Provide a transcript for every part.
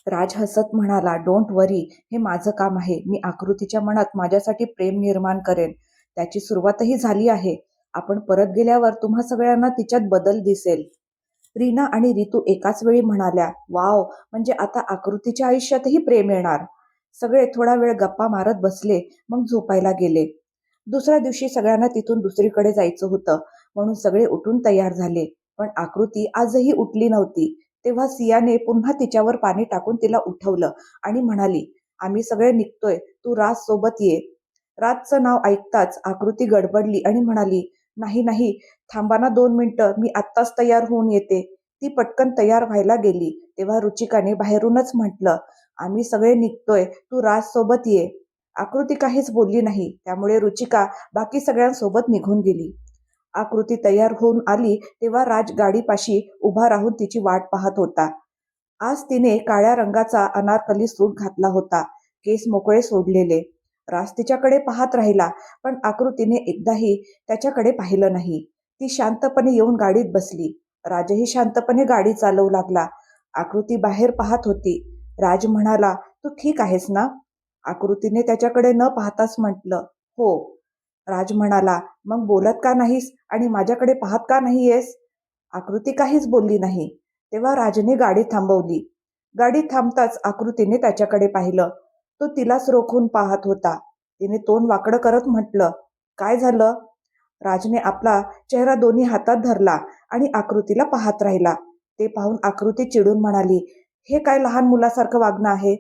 राज हसत म्हणाला, "डोंट वरी, हे माझं काम आहे. मी आकृतीच्या मनात माझ्यासाठी प्रेम निर्माण करेन. त्याची सुरुवातही झाली आहे. आपण परत गेल्यावर तुम्हा सगळ्यांना तिच्यात बदल दिसेल." रीना आणि रितू एकाच वेळी म्हणाल्या, "वाव, म्हणजे आता आकृतीच्या आयुष्यातही प्रेम येणार." सगळे थोडा वेळ गप्पा मारत बसले, मग झोपायला गेले. दुसऱ्या दिवशी सगळ्यांना तिथून दुसरीकडे जायचं होतं, म्हणून सगळे उठून तयार झाले. पण आकृती आजही उठली नव्हती. तेव्हा सियाने पुन्हा तिच्यावर पाणी टाकून तिला उठवलं आणि म्हणाली, "आम्ही सगळे निघतोय, तू राज सोबत ये." राजचं नाव ऐकताच आकृती गडबडली आणि म्हणाली, "नाही नाही, थांबा ना 2 मिनिटं, मी आत्ताच तयार होऊन येते." ती पटकन तयार व्हायला गेली. तेव्हा रुचिकाने बाहेरूनच म्हटलं, "आम्ही सगळे निघतोय, तू राज सोबत ये." आकृती काहीच बोलली नाही. त्यामुळे रुचिका बाकी सगळ्यांसोबत निघून गेली. आकृती तयार होऊन आली तेव्हा राज गाडीपाशी उभा राहून तिची वाट पाहत होता. आज तिने काळ्या रंगाचा अनारकली सूट घातला होता, केस मोकळे सोडलेले. राज तिच्याकडे पाहत राहिला, पण आकृतीने एकदाही त्याच्याकडे पाहिलं नाही. ती शांतपणे येऊन गाडीत बसली. राजही शांतपणे गाडी चालवू लागला. आकृती बाहेर पाहत होती. राज म्हणाला, "तू ठीक आहेस ना?" आकृतीने त्याच्याकडे न पाहताच म्हटलं, "हो." राज म्हणाला, "मग बोलत का नाहीस आणि माझ्याकडे पाहत का नाहीयेस?" आकृती काहीच बोलली नाही. तेव्हा राजने गाडी थांबवली. गाडी थांबताच आकृतीने त्याच्याकडे पाहिलं. तो तिलाच रोखून पाहत होता. तिने तोंड वाकडं करत म्हटलं, "काय झालं?" राजने आपला चेहरा दोन्ही हातात धरला आणि आकृतीला पाहत राहिला. ते पाहून आकृती चिडून म्हणाली, "हे काय लहान मुलासारखं वागणं आहे?"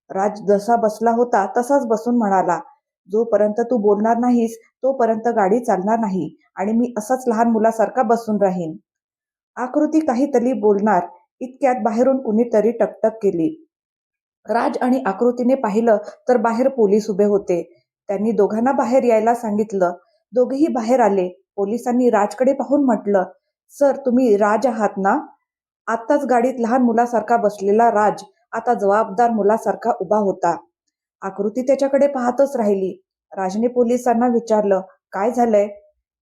राज जसा बसला होता तसाच बसून म्हणाला, "जोपर्यंत तू बोलणार नाहीस तोपर्यंत गाडी चालणार नाही आणि मी असाच लहान मुलासारखा बसून राहीन." आकृती काहीतरी बोलणार इतक्यात बाहेरून कुणीतरी टकटक केली. राज आणि आकृतीने पाहिलं तर बाहेर पोलीस उभे होते. त्यांनी दोघांना बाहेर यायला सांगितलं. दोघेही बाहेर आले. पोलिसांनी राजकडे पाहून म्हटलं, "सर, तुम्ही राज आहात ना?" आत्ताच गाडीत लहान मुलासारखा बसलेला राज आता जबाबदार मुलासारखा उभा होता. आकृती त्याच्याकडे पाहतच राहिली. राजने पोलिसांना विचारलं, "काय झालंय?"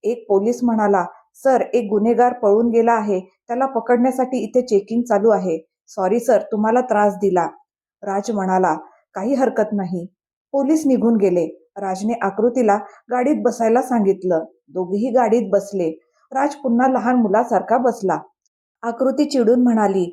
एक पोलीस म्हणाला, "सर, एक गुन्हेगार पळून गेला आहे. त्याला पकडण्यासाठी इथे चेकिंग चालू आहे. सॉरी सर, तुम्हाला त्रास दिला." राज म्हणाला, "काही हरकत नाही." पोलीस निघून गेले. राजने आकृतीला गाडीत बसायला सांगितलं. दोघेही गाडीत बसले. राज पुन्हा लहान मुलासारखा बसला. आकृती चिडून म्हणाली,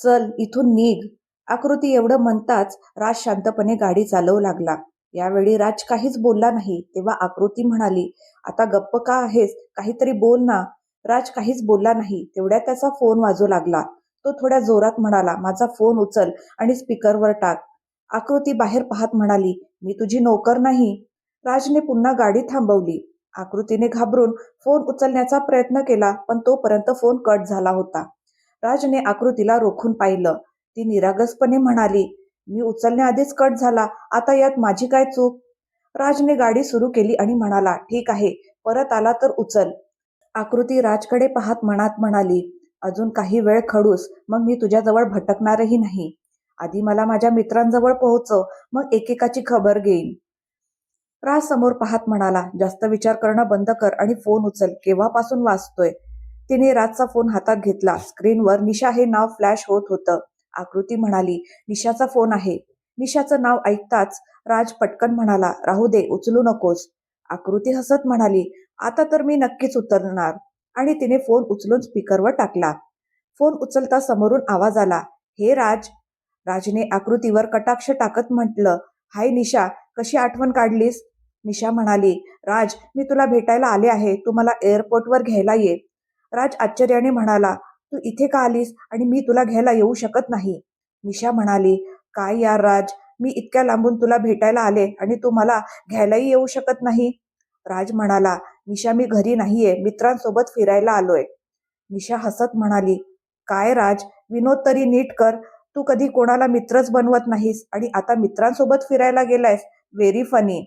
"चल, इथून निघ." आकृती एवढं म्हणताच राज शांतपणे गाडी चालवू लागला. यावेळी राज काहीच बोलला नाही. तेव्हा आकृती म्हणाली, "आता गप्प का आहेस? काहीतरी बोल ना." राज काहीच बोलला नाही. तेवढ्यात त्याचा फोन वाजू लागला. तो थोड्या जोरात म्हणाला, "माझा फोन उचल आणि स्पीकरवर टाक." आकृती बाहेर पाहत म्हणाली, "मी तुझी नोकर नाही." राजने पुन्हा गाडी थांबवली. आकृतीने घाबरून फोन उचलण्याचा प्रयत्न केला, पण तोपर्यंत फोन कट झाला होता. राजने आकृतीला रोखून पाहिलं. ती निरागसपणे म्हणाली, "मी उचलण्याआधीच कट झाला. आता यात माझी काय चूक?" राजने गाडी सुरू केली आणि म्हणाला, "ठीक आहे, परत आला तर उचल." आकृती राजकडे पाहत मनात म्हणाली, "अजून काही वेळ खडूस, मग मी तुझ्याजवळ भटकणारही नाही. आधी मला माझ्या मित्रांजवळ पोहोचव, मग एकेकाची खबर घेईन." राज समोर पाहत म्हणाला, "जास्त विचार करणं बंद कर आणि फोन उचल. केव्हापासून वाजतोय?" तिने राजचा फोन हातात घेतला. स्क्रीनवर निशा हे नाव फ्लॅश होत होतं. आकृती म्हणाली, "निशाचा फोन आहे." निशाचं नाव ऐकताच राज पटकन म्हणाला, "राहू दे, उचलू नकोस." आकृती हसत म्हणाली, "आता तर मी नक्कीच उतरणार." आणि तिने फोन उचलून स्पीकरवर टाकला. फोन उचलता समोरून आवाज आला, "हे राज." राजने आकृतीवर कटाक्ष टाकत म्हटलं, "हाय निशा, कशी आठवण काढलीस?" निशा म्हणाली, "राज, मी तुला भेटायला आले आहे. तू मला एअरपोर्टवर घ्यायला ये." राज आश्चर्याने म्हणाला, "तू इथे का आलीस आणि मी तुला घ्यायला येऊ शकत नाही?" निशा म्हणाली, "काय यार राज, मी इतक्या लांबून तुला भेटायला आले आणि तू मला घ्यायलाही येऊ शकत नाही." राज म्हणाला, "निशा, मी घरी नाहीये, मित्रांसोबत फिरायला आलोय." निशा हसत म्हणाली, "काय राज, विनोद तरी नीट कर. तू कधी कोणाला मित्रच बनवत नाहीस आणि आता मित्रांसोबत फिरायला गेलायस. Very funny."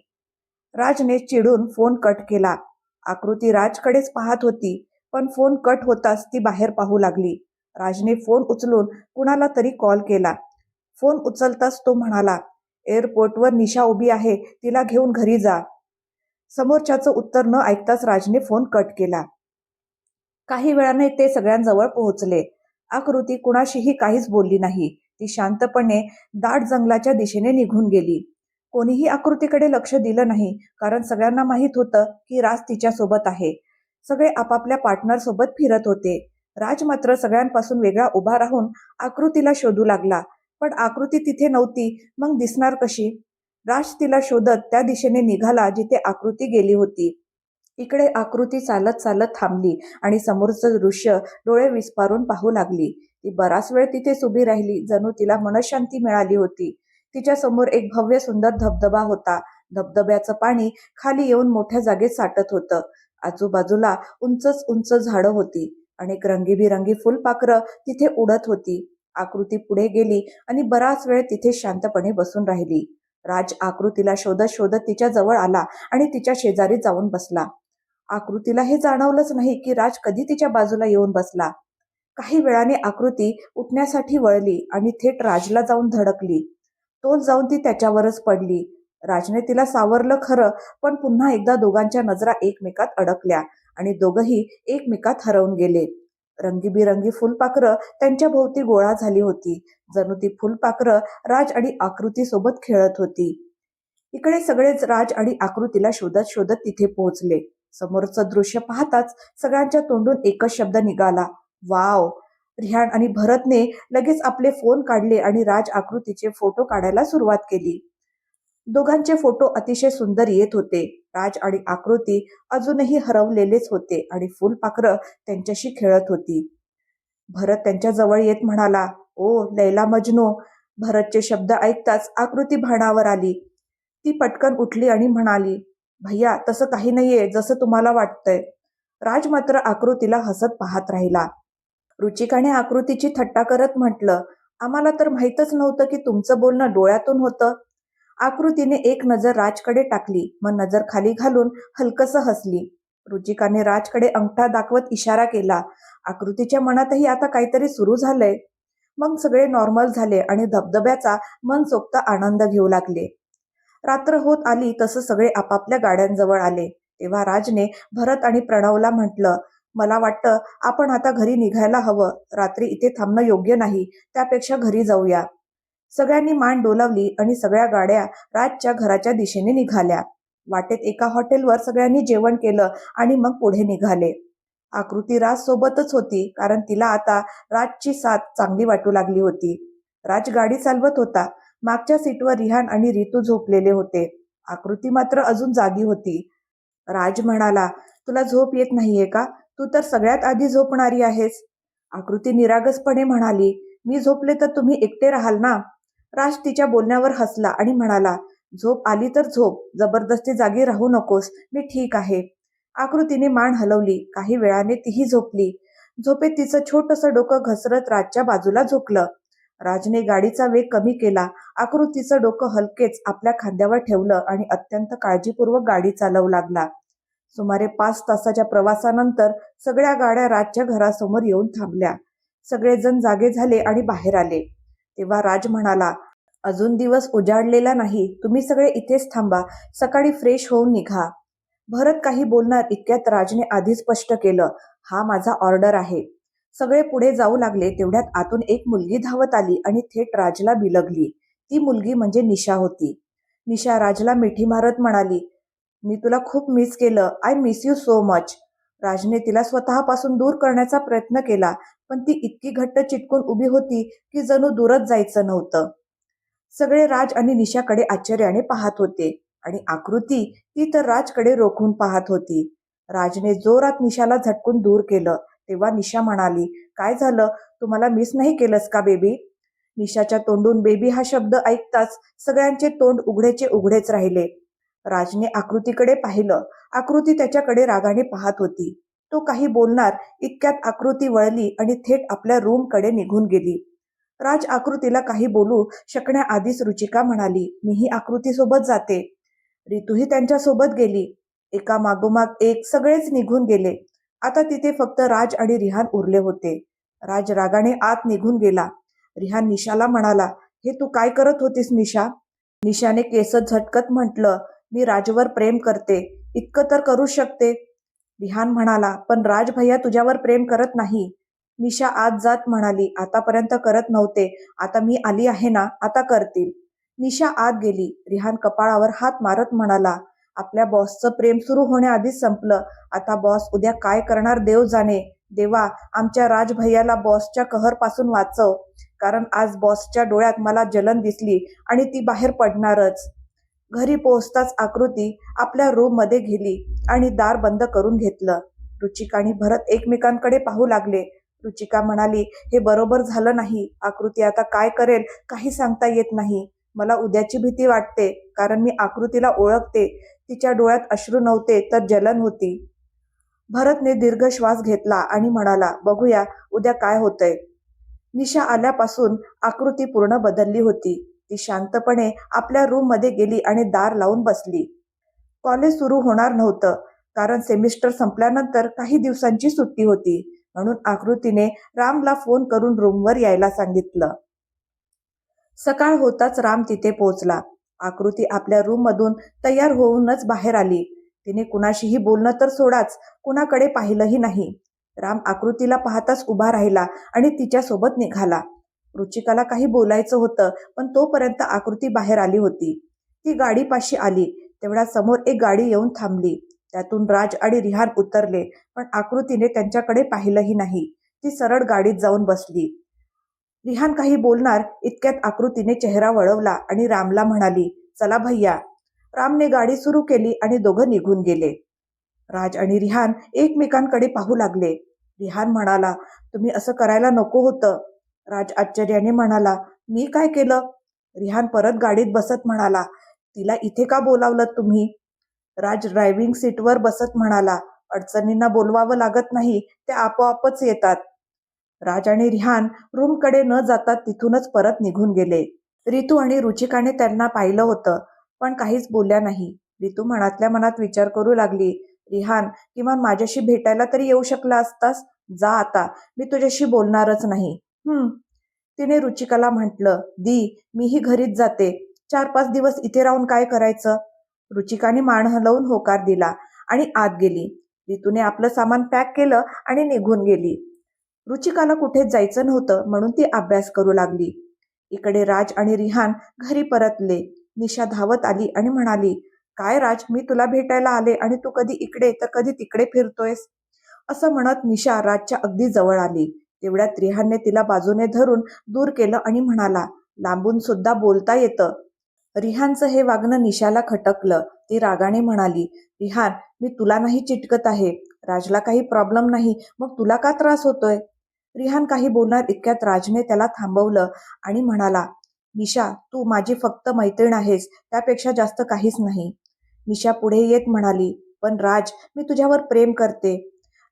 राजने चिडून फोन कट केला. आकृती राजकडेच पाहत होती, पण फोन कट होताच ती बाहेर पाहू लागली. राजने फोन उचलून कुणाला तरी कॉल केला. फोन उचलताच तो म्हणाला, "एअरपोर्टवर निशा उभी आहे, तिला घेऊन घरी जा." समोरच्याचं उत्तर न ऐकताच राजने फोन कट केला. काही वेळाने ते सगळ्यांजवळ पोहोचले. आकृती कुणाशीही काहीच बोलली नाही. ती शांतपणे दाट जंगलाच्या दिशेने निघून गेली. कोणीही आकृतीकडे लक्ष दिलं नाही, कारण सगळ्यांना माहित होतं की राज तिच्यासोबत आहे. सगळे आपापल्या पार्टनर सोबत फिरत होते. राज मात्र सगळ्यांपासून वेगळा उभा राहून आकृतीला शोधू लागला. पण आकृती तिथे नव्हती, मग दिसणार कशी? राज तिला शोधत त्या दिशेने निघाला जिथे आकृती गेली होती. इकडे आकृती चालत चालत थांबली आणि समोरचं दृश्य डोळे विस्फारून पाहू लागली. ती बराच वेळ तिथेच उभी राहिली, जणू तिला मनःशांती मिळाली होती. तिच्या समोर एक भव्य सुंदर धबधबा होता. धबधब्याचं पाणी खाली येऊन मोठ्या जागेत साठत होतं. आजूबाजूला उंचच उंच झाडं होती. अनेक रंगीबिरंगी फुलपाखरं तिथे उडत होती. आकृती पुढे गेली आणि बराच वेळ तिथे शांतपणे बसून राहिली. राज आकृतीला शोधत शोधत तिच्या जवळ आला आणि तिच्या शेजारी जाऊन बसला. आकृतीला हे जाणवलंच नाही की राज कधी तिच्या बाजूला येऊन बसला. काही वेळाने आकृती उठण्यासाठी वळली आणि थेट राजला जाऊन धडकली. तोल जाऊन ती त्याच्यावरच पडली. राजने तिला सावरलं खरं, पण पुन्हा एकदा दोघांच्या नजरा एकमेकात अडकल्या आणि दोघंही एकमेकात हरवून गेले. रंगीबिरंगी फुलपाखरं त्यांच्या भोवती गोळा झाली होती, जणू ती फुलपाखरं राज आणि आकृती सोबत खेळत होती. इकडे सगळेच राज आणि आकृतीला शोधत शोधत तिथे पोहोचले. समोरचं दृश्य पाहताच सगळ्यांच्या तोंडून एकच शब्द निघाला, वाव. रिहान आणि भरतने लगेच आपले फोन काढले आणि राज आकृतीचे फोटो काढायला सुरुवात केली. दोघांचे फोटो अतिशय सुंदर येत होते. राज आणि आकृती अजूनही हरवलेलेच होते आणि फुलपाखरं त्यांच्याशी खेळत होती. भरत त्यांच्या जवळ येत म्हणाला, ओ लैला मजनू. भरतचे शब्द ऐकताच आकृती भानावर आली. ती पटकन उठली आणि म्हणाली, भैया तसं काही नाहीये जसं तुम्हाला वाटतंय. राज मात्र आकृतीला हसत पाहत राहिला. रुचिकाने आकृतीची थट्टा करत म्हटलं, आम्हाला तर माहीतच नव्हतं की तुमचं बोलणं डोळ्यातून होतं. आकृतीने एक नजर राजकडे टाकली, मग नजर खाली घालून हलकसं हसली. रुचिकाने राजकडे अंगठा दाखवत इशारा केला. आकृतीच्या मनातही आता काहीतरी सुरू झालंय. मग सगळे नॉर्मल झाले आणि धबधब्याचा मनसोक्त आनंद घेऊ लागले. रात्र होत आली तसं सगळे आपापल्या गाड्यांजवळ आले. तेव्हा राजने भरत आणि प्रणवला म्हटलं, मला वाटतं आपण आता घरी निघायला हवं. रात्री इथे थांबणं योग्य नाही, त्यापेक्षा घरी जाऊया. सगळ्यांनी मान डोलावली आणि सगळ्या गाड्या राजच्या घराच्या दिशेने निघाल्या. वाटेत एका हॉटेलवर सगळ्यांनी जेवण केलं आणि मग पुढे निघाले. आकृती राज सोबतच होती, कारण तिला आता राजची साथ चांगली वाटू लागली होती. राज गाडी चालवत होता. मागच्या सीटवर रिहान आणि रितू झोपलेले होते. आकृती मात्र अजून जागी होती. राज म्हणाला, तुला झोप येत नाहीये का? तू तर सगळ्यात आधी झोपणारी आहेस. आकृती निरागसपणे म्हणाली, मी झोपले तर तुम्ही एकटे राहाल ना. राज तिच्या बोलण्यावर हसला आणि म्हणाला, झोप आली तर झोप, जबरदस्ती जागी राहू नकोस, मी ठीक आहे. आकृतीने मान हलवली. काही वेळाने तीही झोपली. झोपेत तिचं छोटंसं डोकं घसरत राजच्या बाजूला झुकलं. राजने गाडीचा वेग कमी केला. आकृतीचं डोकं हलकेच आपल्या खांद्यावर ठेवलं आणि अत्यंत काळजीपूर्वक गाडी चालवू लागला. सुमारे 5 तासाच्या प्रवासानंतर सगळ्या गाड्या राजच्या घरासमोर येऊन थांबल्या. सगळेजण जागे झाले आणि बाहेर आले. तेव्हा राज म्हणाला, अजून दिवस उजाडलेला नाही, तुम्ही सगळे इथेच थांबा, सकाळी फ्रेश होऊन निघा. भरत काही बोलणार इतक्यात राजने आधी स्पष्ट केलं, हा माझा ऑर्डर आहे. सगळे पुढे जाऊ लागले. तेवढ्यात आतून एक मुलगी धावत आली आणि थेट राजला बिलगली. ती मुलगी म्हणजे निशा होती. निशा राजला मिठी मारत म्हणाली, मी तुला खूप मिस केलं. I miss you so much. राजने तिला स्वतःपासून दूर करण्याचा प्रयत्न केला, पण ती इतकी घट्ट चिटकून उभी होती की जणू दूरच जायचं नव्हतं. सगळे राज आणि निशाकडे आश्चर्याने पाहत होते आणि आकृती ती तर राजकडे रोखून पाहत होती. राजने जोरात निशाला झटकून दूर केलं. तेव्हा निशा म्हणाली, काय झालं? तुम्हाला मिस नाही केलंस का बेबी? निशाच्या तोंडून बेबी हा शब्द ऐकताच सगळ्यांचे तोंड उघडेचे उघडेच राहिले. राजने आकृतीकडे पाहिलं. आकृती त्याच्याकडे रागाने पाहत होती. तो काही बोलणार इतक्यात आकृती वळली आणि थेट आपल्या रूमकडे निघून गेली. राज आकृतीला काही बोलू शकण्याआधीच रुचिका म्हणाली, मीही आकृतीसोबत जाते. रितूही त्यांच्यासोबत गेली. एका मागोमाग एक सगळेच निघून गेले. आता तिथे फक्त राज आणि रिहान उरले होते. राज रागाने आत निघून गेला. रिहान निशाला म्हणाला, हे तू काय करत होतीस निशा? निशाने केस झटकत म्हटलं, मी राजवर प्रेम करते. इतकं तर करू शकते. रिहान म्हणाला, पण राज भैया तुझ्यावर प्रेम करत नाही. निशा आत जात म्हणाली, आतापर्यंत करत नव्हते, आता मी आली आहे ना, आता करतील. निशा आत गेली. रिहान कपाळावर हात मारत म्हणाला, आपल्या बॉसचं प्रेम सुरू होण्याआधीच संपलं. आता बॉस उद्या काय करणार देव जाणे. देवा, आमच्या राज भैयाला बॉसच्या कहरपासून वाचव, कारण आज बॉसच्या डोळ्यात मला जलन दिसली आणि ती बाहेर पडणारच. घरी पोहोचताच आकृती आपल्या रूममध्ये गेली आणि दार बंद करून घेतलं. रुचिका आणि भरत एकमेकांकडे पाहू लागले. रुचिका म्हणाली, हे बरोबर झालं नाही. आकृती आता काय करेल काही सांगता येत नाही. मला उद्याची भीती वाटते, कारण मी आकृतीला ओळखते. तिच्या डोळ्यात अश्रू नव्हते तर जलन होती. भरतने दीर्घ श्वास घेतला आणि म्हणाला, बघूया उद्या काय होतंय. निशा आल्यापासून आकृती पूर्ण बदलली होती. ती शांतपणे आपल्या रूममध्ये गेली आणि दार लावून बसली. कॉलेज सुरू होणार नव्हतं, कारण सेमिस्टर संपल्यानंतर काही दिवसांची सुट्टी होती. म्हणून आकृतीने रामला फोन करून रूमवर यायला सांगितलं. सकाळ होताच राम तिथे पोहोचला. आकृती आपल्या रूममधून तयार होऊनच बाहेर आली. तिने कुणाशीही बोलणं तर सोडाच, कुणाकडे पाहिलंही नाही. राम आकृतीला पाहताच उभा राहिला आणि तिच्यासोबत निघाला. रुचिकाला काही बोलायचं होतं, पण तोपर्यंत आकृती बाहेर आली होती. ती गाडीपाशी आली तेवढ्या समोर एक गाडी येऊन थांबली. त्यातून राज आणि रिहान उतरले, पण आकृतीने त्यांच्याकडे पाहिलंही नाही. ती सरळ गाडीत जाऊन बसली. रिहान काही बोलणार इतक्यात आकृतीने चेहरा वळवला आणि रामला म्हणाली, चला भैया. रामने गाडी सुरू केली आणि दोघं निघून गेले. राज आणि रिहान एकमेकांकडे पाहू लागले. रिहान म्हणाला, तुम्ही असं करायला नको होतं. राज आश्चर्याने म्हणाला, मी काय केलं? रिहान परत गाडीत बसत म्हणाला, तिला इथे का बोलावलं तुम्ही? राज ड्रायव्हिंग सीटवर बसत म्हणाला, अडचणींना बोलवावं लागत नाही, ते आपोआपच येतात. राज आणि रिहान रूमकडे न जाता तिथूनच परत निघून गेले. रितू आणि रुचिकाने त्यांना पाहिलं होतं, पण काहीच बोलल्या नाही. रितू मनातल्या मनात विचार करू लागली, रिहान, किमान माझ्याशी भेटायला तरी येऊ शकला असतास. जा आता, मी तुझ्याशी बोलणारच नाही. तिने रुचिकाला म्हटलं, मीही घरीच जाते. 4-5 दिवस इथे राहून काय करायचं? रुचिकाने मान हलवून होकार दिला आणि आत गेली. रितूने आपलं सामान पॅक केलं आणि निघून गेली. रुचिकाला कुठेच जायचं नव्हतं, म्हणून ती अभ्यास करू लागली. इकडे राज आणि रिहान घरी परतले. निशा धावत आली आणि म्हणाली, काय राज, मी तुला भेटायला आले आणि तू कधी इकडे तर कधी तिकडे फिरतोयस. असं म्हणत निशा राजच्या अगदी जवळ आली. तेवढ्यात रिहानने तिला बाजूने धरून दूर केलं आणि म्हणाला, लांबून सुद्धा बोलता येतं. रिहानचं हे वागणं निशाला खटकलं. ती रागाने म्हणाली, रिहान, मी तुला नाही चिटकत आहे. राजला काही प्रॉब्लेम नाही, मग तुला का त्रास होतोय? रिहान काही बोलणार इतक्यात राजने त्याला थांबवलं आणि म्हणाला, निशा, तू माझी फक्त मैत्रीण आहेस, त्यापेक्षा जास्त काहीच नाही. निशा पुढे येत म्हणाली, पण राज, मी तुझ्यावर प्रेम करते.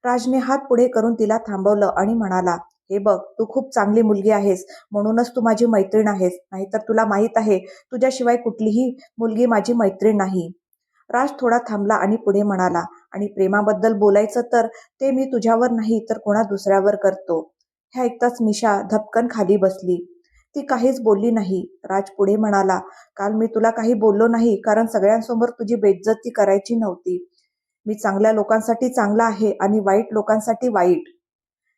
राजने हात पुढे करून तिला थांबवलं आणि म्हणाला, हे बघ, तू खूप चांगली मुलगी आहेस, म्हणूनच तू माझी मैत्रीण आहेस. नाहीतर तुला माहीत आहे, तुझ्याशिवाय कुठलीही मुलगी माझी मैत्रीण नाही. राज थोडा थांबला आणि पुढे म्हणाला, आणि प्रेमाबद्दल बोलायचं तर ते मी तुझ्यावर नाही तर कोणा दुसऱ्यावर करतो. हे ऐकताच निशा धपकन खाली बसली. ती काहीच बोलली नाही. राज पुढे म्हणाला, काल मी तुला काही बोललो नाही, कारण सगळ्यांसमोर तुझी बेइज्जती करायची नव्हती. मी चांगल्या लोकांसाठी चांगला आहे आणि वाईट लोकांसाठी वाईट.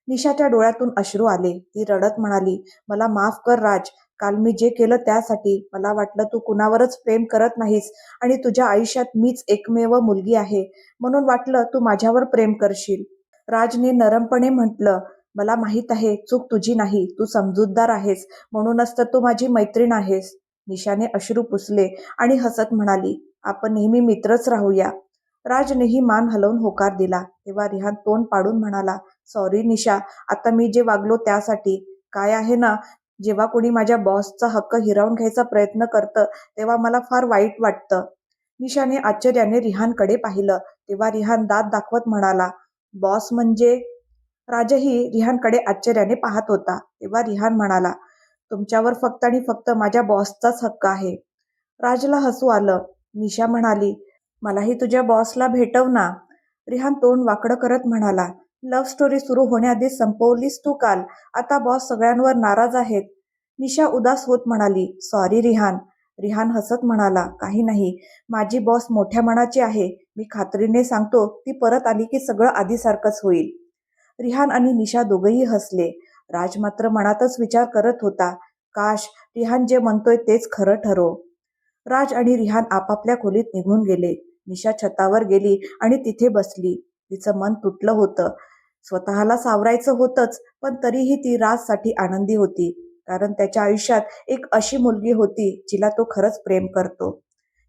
निशाच्या डोळ्यातून अश्रू आले. ती रडत म्हणाली, मला माफ कर राज. काल मी जे केलं त्यासाठी. मला वाटलं तू कुणावरच प्रेम करत नाहीस आणि तुझ्या आयुष्यात मीच एकमेव मुलगी आहे, म्हणून वाटलं तू माझ्यावर प्रेम करशील. राजने नरमपणे म्हटलं, मला माहीत आहे चूक तुझी नाही, तू समजूतदार आहेस, म्हणूनच तर तू माझी मैत्रीण आहेस. निशाने अश्रू पुसले आणि हसत म्हणाली, आपण नेहमी मित्रच राहूया. राजनेही मान हलवून होकार दिला. तेव्हा रिहान तोंड पाडून म्हणाला, सॉरी निशा, आता मी जे वागलो त्यासाठी. काय आहे ना, जेव्हा कोणी माझ्या बॉसचा हक्क हिरावून घ्यायचा प्रयत्न करतं तेव्हा मला फार वाईट वाटतं. निशाने आश्चर्याने रिहानकडे पाहिलं. तेव्हा रिहान दात दाखवत म्हणाला, बॉस म्हणजे? राजही रिहानकडे आश्चर्याने पाहत होता. तेव्हा रिहान म्हणाला, तुमच्यावर फक्त आणि फक्त माझ्या बॉसचाच हक्क आहे. राजला हसू आलं. निशा म्हणाली, मलाही तुझ्या बॉसला भेटव ना. रिहान तोंड वाकडं करत म्हणाला, लव्ह स्टोरी सुरू होण्याआधीच संपवलीस तू काल. आता बॉस सगळ्यांवर नाराज आहेत. निशा उदास होत म्हणाली, सॉरी रिहान. रिहान हसत म्हणाला, काही नाही, माझी बॉस मोठ्या मनाची आहे. मी खात्रीने सांगतो, ती परत आली की सगळं आधीसारखंच होईल. रिहान आणि निशा दोघेही हसले. राज मात्र मनातच विचार करत होता, काश रिहान जे म्हणतोय तेच खरं ठरो. राज आणि रिहान आपापल्या खोलीत निघून गेले. निशा छतावर गेली आणि तिथे बसली. तिचं मन तुटलं होतं. स्वतःला सावरायचं होतंच, पण तरीही ती राजसाठी आनंदी होती. कारण त्याच्या आयुष्यात एक अशी मुलगी होती जिला तो खरंच प्रेम करतो.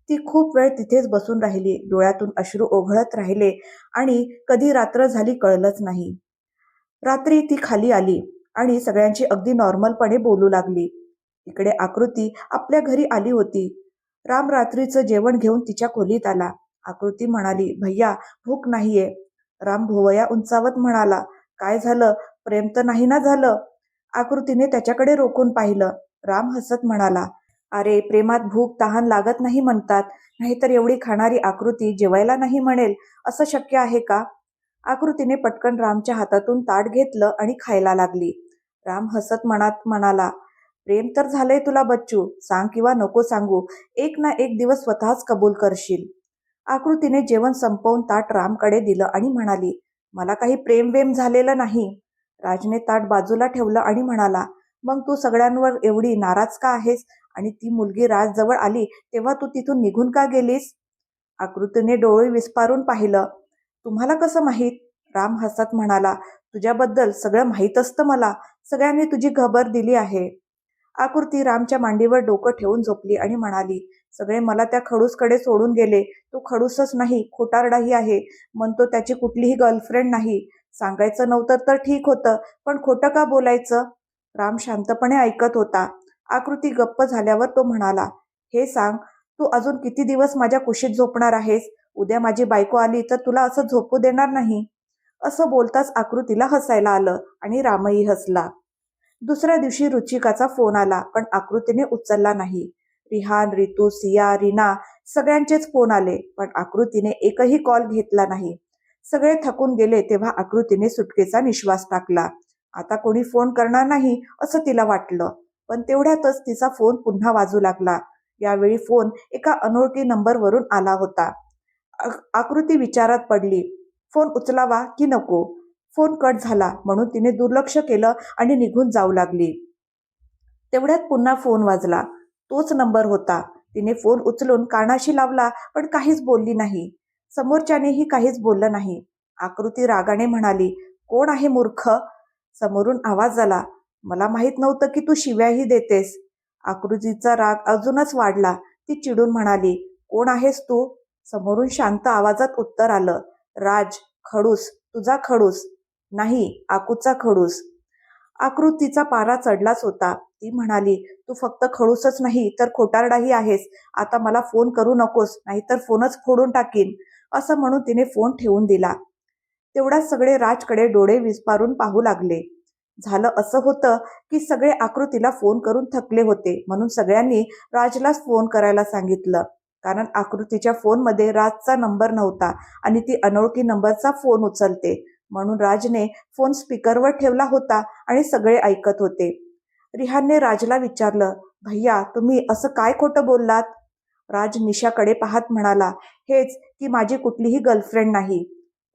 ती खूप वेळ तिथेच बसून राहिली. डोळ्यातून अश्रू ओघळत राहिले आणि कधी रात्र झाली कळलंच नाही. रात्री ती खाली आली आणि सगळ्यांशी अगदी नॉर्मलपणे बोलू लागली. इकडे आकृती आपल्या घरी आली होती. राम रात्रीचं जेवण घेऊन तिच्या खोलीत आला. आकृती म्हणाली, भैया भूक नाहीये. राम भुवया उंचावत म्हणाला, काय झालं, प्रेम तर नाही ना झालं? आकृतीने त्याच्याकडे रोखून पाहिलं. राम हसत म्हणाला, अरे प्रेमात भूक तहान लागत नाही म्हणतात, नाहीतर एवढी खाणारी आकृती जेवायला नाही म्हणेल असं शक्य आहे का? आकृतीने पटकन रामच्या हातातून ताट घेतलं आणि खायला लागली. राम हसत मनात म्हणाला, प्रेम तर झालंय तुला बच्चू, सांग किंवा नको सांगू, एक ना एक दिवस स्वतःच कबूल करशील. आकृतीने जेवण संपवून ताट रामकडे दिलं आणि म्हणाली, मला काही प्रेम वेम झालेलं नाही. राजने ताट बाजूला ठेवलं आणि म्हणाला, मग तू सगळ्यांवर एवढी नाराज का आहेस? आणि ती मुलगी राजजवळ आली तेव्हा तू तिथून निघून का गेलीस? आकृतीने डोळे विस्फारून पाहिलं. तुम्हाला कसं माहीत? राम हसत म्हणाला, तुझ्याबद्दल सगळं माहीत असतं मला. सगळ्यांनी तुझी खबर दिली आहे. आकृती रामच्या मांडीवर डोकं ठेवून झोपली आणि म्हणाली, सगळे मला त्या खडूसकडे सोडून गेले. तो खडूसच नाही, खोटारडाही आहे. म्हणतो त्याची कुठलीही गर्लफ्रेंड नाही. सांगायचं नव्हतं तर ठीक होतं, पण खोटं का बोलायचं? राम शांतपणे ऐकत होता. आकृती गप्प झाल्यावर तो म्हणाला, हे सांग, तू अजून किती दिवस माझ्या कुशीत झोपणार आहेस? उद्या माझी बायको आली तर तुला असं झोपू देणार नाही. असं बोलताच आकृतीला हसायला आलं आणि रामही हसला. दुसऱ्या दिवशी रुचिकाचा फोन आला, पण आकृतीने उचलला नाही. रिहान, रितू, सिया, रीना सगळ्यांचेच फोन आले, पण आकृतीने एकही कॉल घेतला नाही. सगळे थकून गेले तेव्हा आकृतीने सुटकेचा निश्वास टाकला. आता कोणी फोन करणार नाही असं तिला वाटलं. पण तेवढ्यातच तिचा फोन पुन्हा वाजू लागला. यावेळी फोन एका अनोळखी नंबरवरून आला होता. आकृती विचारात पडली, फोन उचलावा की नको? फोन कट झाला म्हणून तिने दुर्लक्ष केलं आणि निघून जाऊ लागली. तेवढ्यात पुन्हा फोन वाजला. तोच नंबर होता. तिने फोन उचलून कानाशी लावला, पण काहीच बोलली नाही. समोरच्यानेही काहीच बोललं नाही. आकृती रागाने म्हणाली, कोण आहे मूर्ख? समोरून आवाज आला, मला माहित नव्हतं की तू शिव्याही देतेस. आकृतीचा राग अजूनच वाढला. ती चिडून म्हणाली, कोण आहेस तू? समोरून शांत आवाजात उत्तर आलं, राज, खडूस, तुझा खडूस. नाही, आकूचा खडूस. आकृतीचा पारा चढलाच होता. ती म्हणाली, तू फक्त खडूसच नाही तर खोटारडाही आहेस. आता मला फोन करू नकोस, नाहीतर फोनच फोडून टाकीन. असं म्हणून तिने फोन ठेवून दिला. तेवढ्यात सगळे राजकडे डोळे विस्फारून पाहू लागले. झालं असं होतं की सगळे आकृतीला फोन करून थकले होते, म्हणून सगळ्यांनी राजलाच फोन करायला सांगितलं. कारण आकृतीच्या फोनमध्ये राजचा नंबर नव्हता आणि ती अनोळखी नंबरचा फोन उचलते. म्हणून राजने फोन स्पीकरवर ठेवला होता आणि सगळे ऐकत होते. रिहानने राजला विचारलं, भैया तुम्ही असं काय खोटं बोललात? राज निशाकडे पाहत म्हणाला, हेच की माझी कुठलीही गर्लफ्रेंड नाही.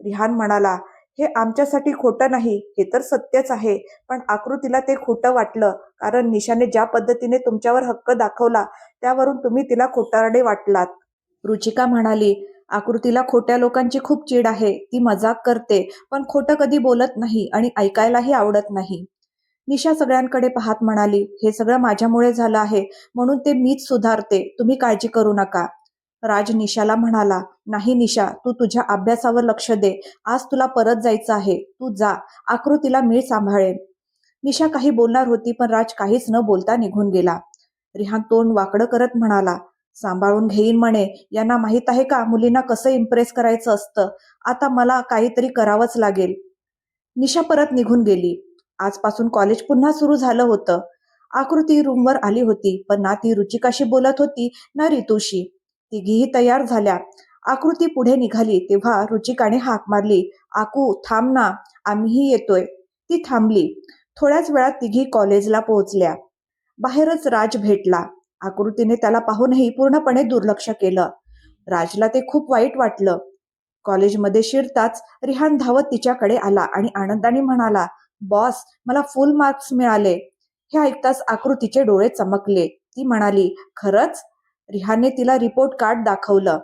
रिहान म्हणाला, हे आमच्यासाठी खोटं नाही, हे तर सत्यच आहे. पण आकृतीला ते खोटं वाटलं, कारण निशाने ज्या पद्धतीने तुमच्यावर हक्क दाखवला त्यावरून तुम्ही तिला खोटारडे वाटलात. रुचिका म्हणाली, आकृतीला खोट्या लोकांची खूप चीड आहे. ती मजाक करते, पण खोटं कधी बोलत नाही आणि ऐकायलाही आवडत नाही. निशा सगळ्यांकडे पाहत म्हणाली, हे सगळं माझ्यामुळे झालं आहे, म्हणून ते मीच सुधारते. तुम्ही काळजी करू नका. राज निशाला म्हणाला, नाही निशा, तू तुझ्या अभ्यासावर लक्ष दे. आज तुला परत जायचं आहे. तू जा. आकृतीला मी सांभाळेन. निशा काही बोलणार होती, पण राज काहीच न बोलता निघून गेला. रिहान तोंड वाकडं करत म्हणाला, सांभाळून घेईन म्हणे. यांना माहित आहे का मुलींना कसं इम्प्रेस करायचं असतं? आता मला काहीतरी करावंच लागेल. निशा परत निघून गेली. आजपासून कॉलेज पुन्हा सुरू झालं होतं. आकृती रूमवर आली होती, पण ना ती रुचिकाशी बोलत होती ना रितूशी. तिघीही तयार झाल्या. आकृती पुढे निघाली तेव्हा रुचिकाने हाक मारली, आकू थांब ना, आम्हीही येतोय. ती थांबली. थोड्याच वेळात तिघी कॉलेजला पोहोचल्या. बाहेरच राज भेटला. आकृतीने त्याला पाहूनही पूर्णपणे दुर्लक्ष केलं. राजला ते खूप वाईट वाटलं. कॉलेजमध्ये शिरताच रिहान धावत तिच्याकडे आला आणि आनंदाने म्हणाला, बॉस, मला फुल मार्क्स मिळाले. हे ऐकताच आकृतीचे डोळे चमकले. ती म्हणाली, खरंच? रिहानने तिला रिपोर्ट कार्ड दाखवलं.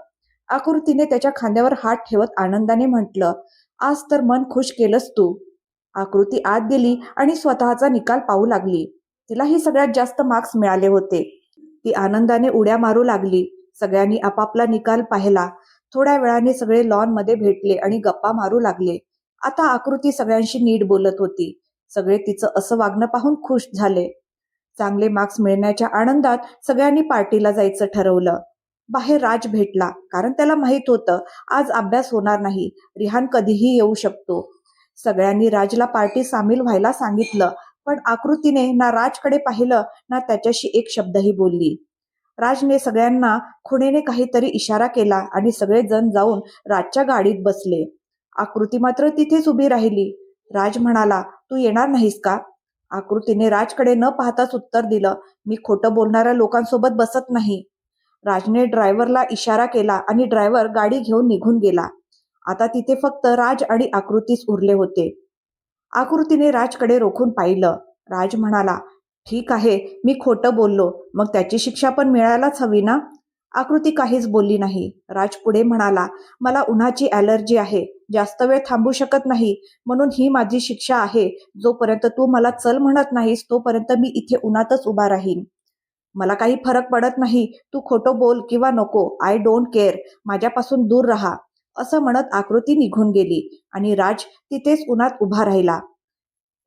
आकृतीने त्याच्या खांद्यावर हात ठेवत आनंदाने म्हटलं, आज तर मन खुश केलंस तू. आकृती आत गेली आणि स्वतःचा निकाल पाहू लागली. तिलाही सगळ्यात जास्त मार्क्स मिळाले होते. ती आनंदाने उड्या मारू लागली. सगळ्यांनी आपापला निकाल पाहिला. थोड्या वेळाने सगळे लॉनमध्ये भेटले आणि गप्पा मारू लागले. आता आकृती सगळ्यांशी नीट बोलत होती. सगळे तिचं असं वागणं पाहून खुश झाले. चांगले मार्क्स मिळण्याच्या आनंदात सगळ्यांनी पार्टीला जायचं ठरवलं. बाहेर राज भेटला, कारण त्याला माहित होतं आज अभ्यास होणार नाही, रिहान कधीही येऊ शकतो. सगळ्यांनी राजला पार्टी सामील व्हायला सांगितलं, पण आकृतीने ना राजकडे पाहिलं ना त्याच्याशी एक शब्दही बोलली. राजने सगळ्यांना खुणेने काहीतरी इशारा केला आणि सगळेजण जाऊन राजच्या गाडीत बसले. आकृती मात्र तिथेच उभी राहिली. राज म्हणाला, तू येणार नाहीस का? आकृतीने राजकडे न पाहताच उत्तर दिलं, मी खोटं बोलणाऱ्या लोकांसोबत बसत नाही. राजने ड्रायव्हरला इशारा केला आणि ड्रायव्हर गाडी घेऊन निघून गेला. आता तिथे फक्त राज आणि आकृतीच उरले होते. आकृतीने राजकडे रोखून पाहिलं. राज म्हणाला, ठीक आहे, मी खोटं बोललो, मग त्याची शिक्षा पण मिळायलाच हवी ना? आकृती काहीच बोलली नाही. राज पुढे म्हणाला, मला उन्हाची ॲलर्जी आहे, जास्त वेळ थांबू शकत नाही, म्हणून ही माझी शिक्षा आहे. जोपर्यंत तू मला चल म्हणत नाहीस तोपर्यंत मी इथे उन्हातच उभा राहीन. मला काही फरक पडत नाही, तू खोटं बोल किंवा नको, आय डोंट केअर, माझ्यापासून दूर राहा. असं म्हणत आकृती निघून गेली आणि राज तिथेच उन्हात उभा राहिला.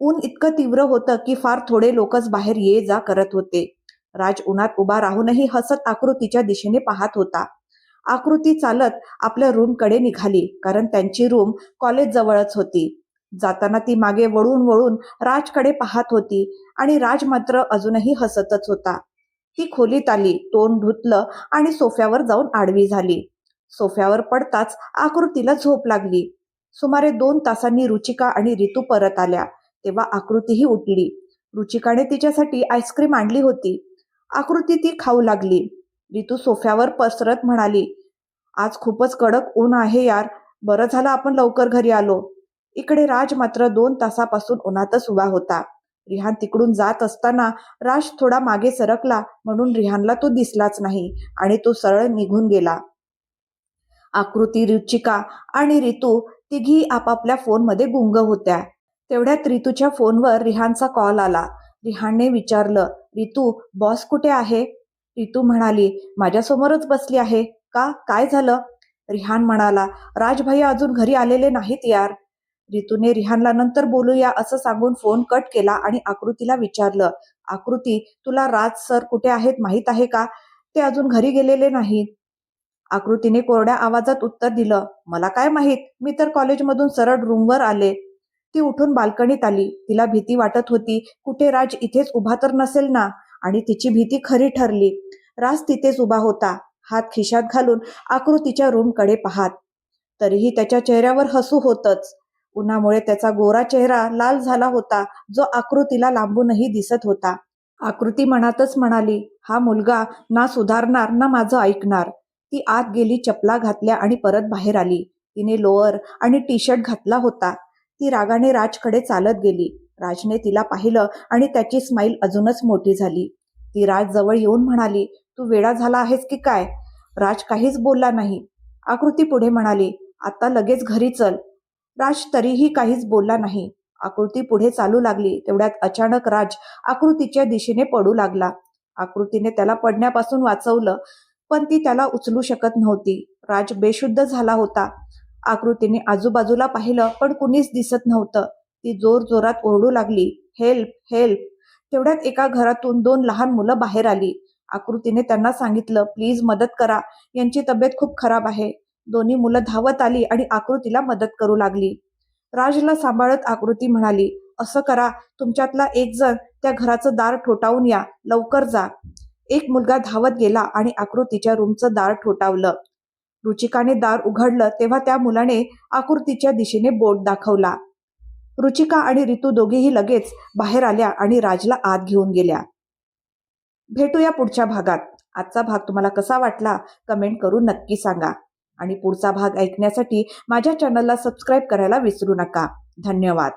ऊन इतकं तीव्र होतं की फार थोडे लोकच बाहेर ये जा करत होते. राज उन्हात उभा राहूनही हसत आकृतीच्या दिशेने पाहत होता. आकृती चालत आपल्या रूमकडे निघाली, कारण त्यांची रूम कॉलेज जवळच होती. जाताना ती मागे वळून वळून राजकडे पाहत होती आणि राज मात्र अजूनही हसतच होता. ती खोलीत आली, तोंड धुतलं आणि सोफ्यावर जाऊन आडवी झाली. सोफ्यावर पडताच आकृतीला झोप लागली. सुमारे 2 तासांनी रुचिका आणि रितू परत आल्या. तेव्हा आकृतीही उठली. रुचिकाने तिच्यासाठी आईस्क्रीम आणली होती. आकृती ती खाऊ लागली. रितू सोफ्यावर पसरत म्हणाली, आज खूपच कडक ऊन आहे यार, बरं झालं आपण लवकर घरी आलो. इकडे राज मात्र 2 तासापासून उन्हातच उभा होता. रिहान तिकडून जात असताना राज थोडा मागे सरकला, म्हणून रिहानला तो दिसलाच नाही आणि तो सरळ निघून गेला. आकृती, रुचिका आणि रितू तिघी आपापल्या फोनमध्ये गुंग होत्या. तेवढ्यात रितूच्या फोनवर रिहानचा कॉल आला. रिहानने विचारलं, रितू, बॉस कुठे आहे? रितू म्हणाली, माझ्यासमोरच बसली आहे. का, काय झालं? रिहान म्हणाला, राजभैया अजून घरी आलेले नाहीत यार. रितूने रिहानला नंतर बोलूया असं सांगून फोन कट केला आणि आकृतीला विचारलं, आकृती, तुला राज सर कुठे आहेत माहीत आहे का? ते अजून घरी गेलेले नाहीत. आकृतीने कोरड्या आवाजात उत्तर दिलं, मला काय माहीत, मी तर कॉलेजमधून सरळ रूमवर आले. ती उठून बाल्कनीत आली. तिला भीती वाटत होती, कुठे राज इथेच उभा तर नसेल ना? आणि तिची भीती खरी ठरली. राज तिथेच उभा होता, हात खिशात घालून आकृतीच्या रूमकडे पाहत. तरीही त्याच्या चेहऱ्यावर हसू होतच. उन्हामुळे त्याचा गोरा चेहरा लाल झाला होता, जो आकृतीला लांबूनही दिसत होता. आकृती मनातच म्हणाली, हा मुलगा ना सुधारणार ना माझं ऐकणार. ती आत गेली, चपला घातल्या आणि परत बाहेर आली. तिने लोअर आणि टी शर्ट घातला होता. ती रागाने राजकडे चालत गेली. राजने तिला पाहिलं आणि त्याची स्माईल अजूनच मोठी झाली. ती राज जवळ येऊन म्हणाली, तू वेडा झाला आहेस की काय? राज काहीच बोलला नाही. आकृती पुढे म्हणाली, आता लगेच घरी चल. राज तरीही काहीच बोलला नाही. आकृती पुढे चालू लागली. तेवढ्यात अचानक राज आकृतीच्या दिशेने पडू लागला. आकृतीने त्याला पडण्यापासून वाचवलं, पण ती त्याला उचलू शकत नव्हती. राज बेशुद्ध झाला होता. आकृतीने आजूबाजूला पाहिलं, पण कुणीच दिसत नव्हतं. ती जोर जोरात ओरडू लागली, हेल्प, हेल्प. तेवढ्यात एका घरातून 2 लहान मुलं बाहेर आली. आकृतीने त्यांना सांगितलं, प्लीज मदत करा, यांची तब्येत खूप खराब आहे. दोन्ही मुलं धावत आली आणि आकृतीला मदत करू लागली. राजला सांभाळत आकृती म्हणाली, असं करा, तुमच्यातला एक जण त्या घराचं दार ठोठावून या, लवकर जा. एक मुलगा धावत गेला आणि आकृतीच्या रूमचं दार ठोठावलं. रुचिकाने दार उघडलं तेव्हा त्या मुलाने आकृतीच्या दिशेने बोट दाखवला. रुचिका आणि रितू दोघेही लगेच बाहेर आल्या आणि राजला आत घेऊन गेल्या. भेटूया पुढच्या भागात. आजचा भाग तुम्हाला कसा वाटला कमेंट करून नक्की सांगा आणि पुढचा भाग ऐकण्यासाठी माझ्या चॅनलला सबस्क्राईब करायला विसरू नका. धन्यवाद.